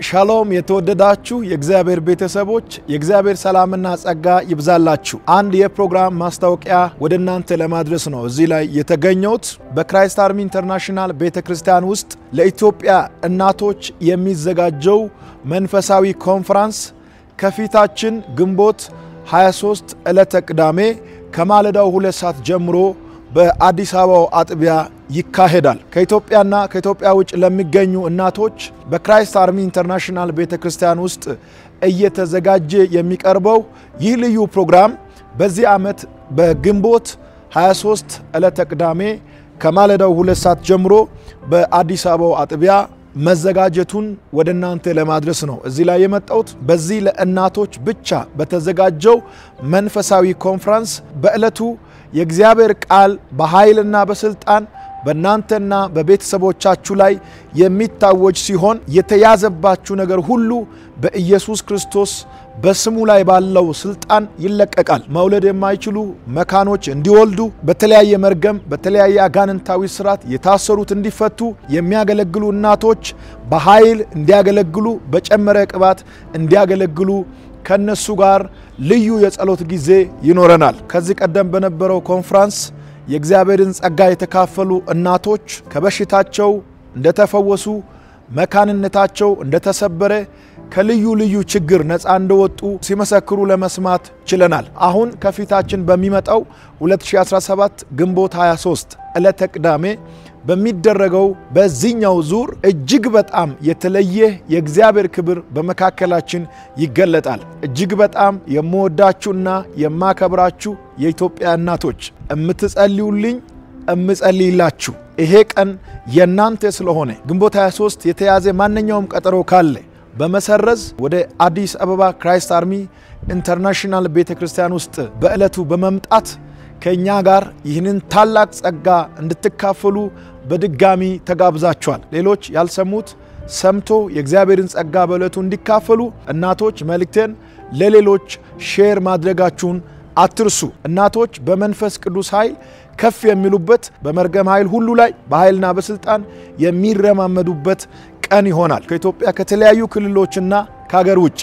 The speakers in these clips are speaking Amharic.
ሻሎም የተወደዳችሁ የእግዚአብሔር ቤተሰቦች የእግዚአብሔር ሰላምና ጸጋ ይብዛላችሁ። አንድ የፕሮግራም ማስታወቂያ ወደናንተ ለማድረስ ነው እዚህ ላይ የተገኘሁት። በክራይስት አርሚ ኢንተርናሽናል ቤተክርስቲያን ውስጥ ለኢትዮጵያ እናቶች የሚዘጋጀው መንፈሳዊ ኮንፈረንስ ከፊታችን ግንቦት 23 ዕለተ ቅዳሜ ከማለዳው 2 ሰዓት ጀምሮ በአዲስ አበባ አጥቢያ ይካሄዳል። ከኢትዮጵያና ከኢትዮጵያ ውጭ ለሚገኙ እናቶች በክራይስት አርሚ ኢንተርናሽናል ቤተክርስቲያን ውስጥ እየተዘጋጀ የሚቀርበው ይህ ልዩ ፕሮግራም በዚህ ዓመት በግንቦት 23 ዕለተ ቅዳሜ ከማለዳው 2 ሰዓት ጀምሮ በአዲስ አበባ አጥቢያ መዘጋጀቱን ወደናንተ ለማድረስ ነው እዚህ ላይ የመጣሁት። በዚህ ለእናቶች ብቻ በተዘጋጀው መንፈሳዊ ኮንፈረንስ በእለቱ የእግዚአብሔር ቃል በኃይልና በስልጣን በእናንተና በቤተሰቦቻችሁ ላይ የሚታወጅ ሲሆን የተያዘባችሁ ነገር ሁሉ በኢየሱስ ክርስቶስ በስሙ ላይ ባለው ስልጣን ይለቀቃል። መውለድ የማይችሉ መካኖች እንዲወልዱ፣ በተለያየ መርገም በተለያየ አጋንንታዊ ስራት የታሰሩት እንዲፈቱ፣ የሚያገለግሉ እናቶች በኃይል እንዲያገለግሉ፣ በጨመረ ቅባት እንዲያገለግሉ ከነሱ ጋር ልዩ የጸሎት ጊዜ ይኖረናል። ከዚህ ቀደም በነበረው ኮንፈረንስ የእግዚአብሔርን ጸጋ የተካፈሉ እናቶች ከበሽታቸው እንደተፈወሱ፣ መካንነታቸው እንደተሰበረ፣ ከልዩ ልዩ ችግር ነፃ እንደወጡ ሲመሰክሩ ለመስማት ችለናል። አሁን ከፊታችን በሚመጣው 2017 ግንቦት 23 ዕለተ ቅዳሜ በሚደረገው በዚህኛው ዙር እጅግ በጣም የተለየ የእግዚአብሔር ክብር በመካከላችን ይገለጣል። እጅግ በጣም የምወዳችሁና የማከብራችሁ የኢትዮጵያ እናቶች እምትጸልዩልኝ እምጸልይላችሁ ይሄ ቀን የናንተ ስለሆነ ግንቦት 23 የተያዘ ማንኛውም ቀጠሮ ካለ በመሰረዝ ወደ አዲስ አበባ ክራይስት አርሚ ኢንተርናሽናል ቤተክርስቲያን ውስጥ በእለቱ በመምጣት ከኛ ጋር ይህንን ታላቅ ጸጋ እንድትካፈሉ በድጋሚ ተጋብዛችኋል። ሌሎች ያልሰሙት ሰምቶ የእግዚአብሔርን ጸጋ በእለቱ እንዲካፈሉ እናቶች መልእክቴን ለሌሎች ሼር ማድረጋችሁን አትርሱ። እናቶች በመንፈስ ቅዱስ ኃይል ከፍ የሚሉበት፣ በመርገም ኃይል ሁሉ ላይ በኃይልና በስልጣን የሚረማመዱበት ቀን ይሆናል። ከኢትዮጵያ ከተለያዩ ክልሎችና ከሀገር ውጭ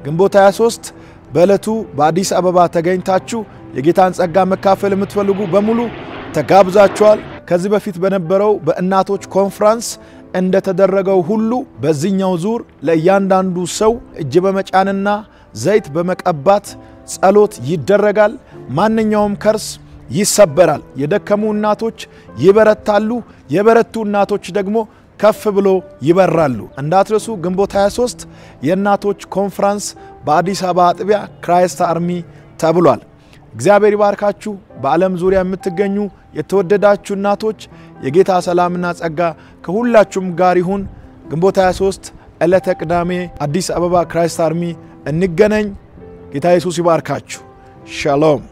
ግንቦት 23 በእለቱ በአዲስ አበባ ተገኝታችሁ የጌታን ጸጋ መካፈል የምትፈልጉ በሙሉ ተጋብዛችኋል። ከዚህ በፊት በነበረው በእናቶች ኮንፈረንስ እንደተደረገው ሁሉ በዚህኛው ዙር ለእያንዳንዱ ሰው እጅ በመጫንና ዘይት በመቀባት ጸሎት ይደረጋል። ማንኛውም ከርስ ይሰበራል። የደከሙ እናቶች ይበረታሉ። የበረቱ እናቶች ደግሞ ከፍ ብሎ ይበራሉ። እንዳትረሱ ግንቦት 23 የእናቶች ኮንፈረንስ በአዲስ አበባ አጥቢያ ክራይስት አርሚ ተብሏል። እግዚአብሔር ይባርካችሁ። በዓለም ዙሪያ የምትገኙ የተወደዳችሁ እናቶች የጌታ ሰላምና ጸጋ ከሁላችሁም ጋር ይሁን። ግንቦት 23 ዕለተ ቅዳሜ አዲስ አበባ ክራይስት አርሚ እንገናኝ። ጌታ ኢየሱስ ይባርካችሁ። ሻሎም።